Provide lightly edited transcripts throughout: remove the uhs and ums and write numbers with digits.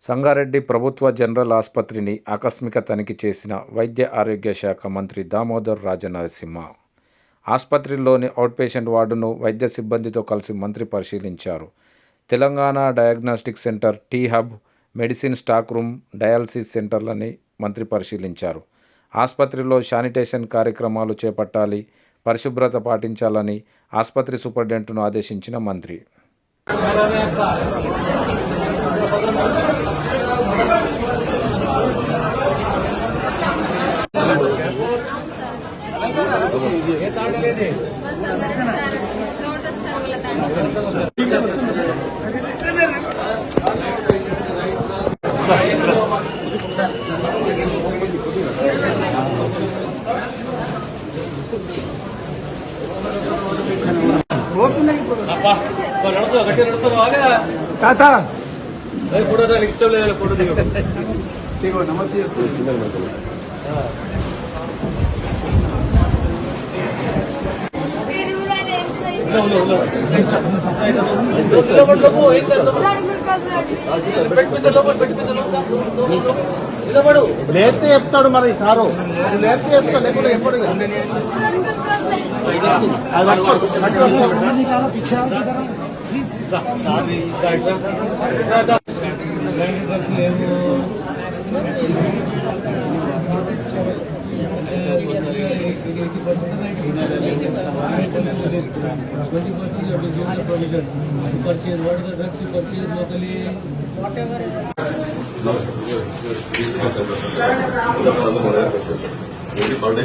సంగారెడ్డి ప్రభుత్వ జనరల్ ఆసుపత్రిని ఆకస్మిక తనిఖీ చేసిన వైద్య ఆరోగ్య శాఖ మంత్రి దామోదర్ రాజనరసింహ. ఆసుపత్రిలోని అవుట్పేషెంట్ వార్డును వైద్య సిబ్బందితో కలిసి మంత్రి పరిశీలించారు. Telangana diagnostic centre, T hub, medicine stock room, dialysis సెంటర్లని మంత్రి పరిశీలించారు. ఆసుపత్రిలో శానిటేషన్ కార్యక్రమాలు చేపట్టాలి, పరిశుభ్రత పాటించాలని ఆసుపత్రి సూపరింటెండెంట్ను ఆదేశించిన మంత్రి. నమస్తే. లేస్తే చెప్తాడు మరి కారు లేస్తే చెప్తా లేకుండా ఎప్పుడు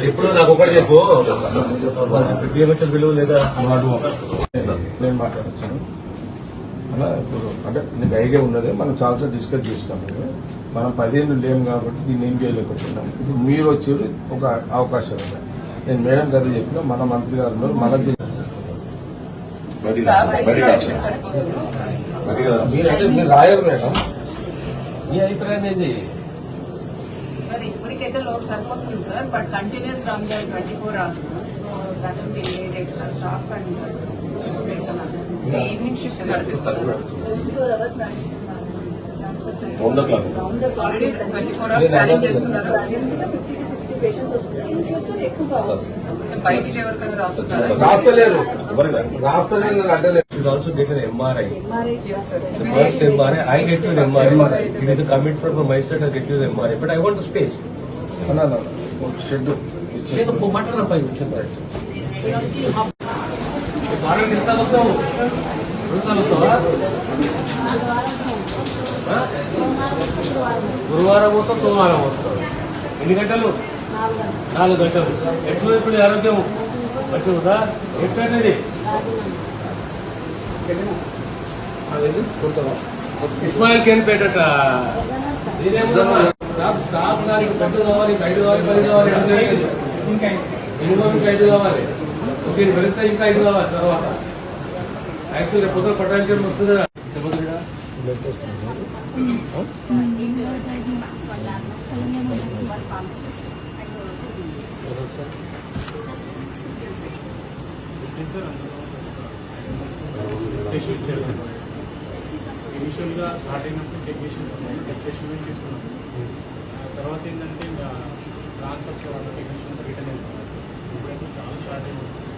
ఇప్పుడు నాకు ఒకటి చెప్పు, విలువ లేదా నేను మాట్లాడచ్చాను అలా. ఇప్పుడు అంటే నీకు ఐడియా ఉన్నదే, మనం చాలాసార్లు డిస్కస్ చేస్తాం. మనం 15 లేము కాబట్టి దీన్ని ఏం చేయలేకపోతున్నాం. ఇప్పుడు మీరు వచ్చేది ఒక అవకాశం ఉంది. నేను మేడం గారు చెప్పిన మన మంత్రి గారు ఉన్నారు, మన మీరు రాయాలి మేడం. మీ అభిప్రాయం ఏంది? సార్ ఇప్పటికైతే లోడ్ సరిపోతుంది సార్, బట్ కంటిన్యూస్ రన్ చేయాలి 24 hours. So that will be need extra staff and evening shift నడిపిస్తారు. 24 hours నడుస్తున్నారు. ఆల్రెడీ 24 hours స్కానింగ్ చేస్తున్నారు. బయటికి ఎవరికైనా రాస్తున్నారు. రాస్తలేరు అంటే also get an MRI. Yes, sir. The first MRI, I get you an MRI. It is a commitment from my side, I get you the MRI. But I want the space. Shed మాట్లాడదాం కూర్చొని. వస్తావు గురువారం వస్తావు, సోమవారం వస్తావు. ఎన్ని గంటలు? 4 గంటలు. ఎట్లా ఇప్పుడు ఆరోగ్యం మంచిగా ఎట్లనేది? ఇస్మాయిల్ కేన్ పేటట స్టాఫ్ దానికి పెద్ద కావాలి, 5 కావాలి, 10 కావాలి, మినిమం 5 కావాలి. ఓకే, వెళ్తే ఇంకా 5 కావాలి. తర్వాత యాక్చువల్గా పొద్దున పట్టాలి వస్తుందా? ఇనిషియల్ గా స్టార్ట్ అయినప్పుడు టెక్నీషియన్ తీసుకున్నాం. తర్వాత ఏంటంటే ఇంకా ట్రాన్స్ఫర్స్ వాళ్ళ టెక్నీషియన్ రిటర్న్ అయిపోయింది. ఇప్పుడైతే చాలా షార్ట్ అయిపోతుంది.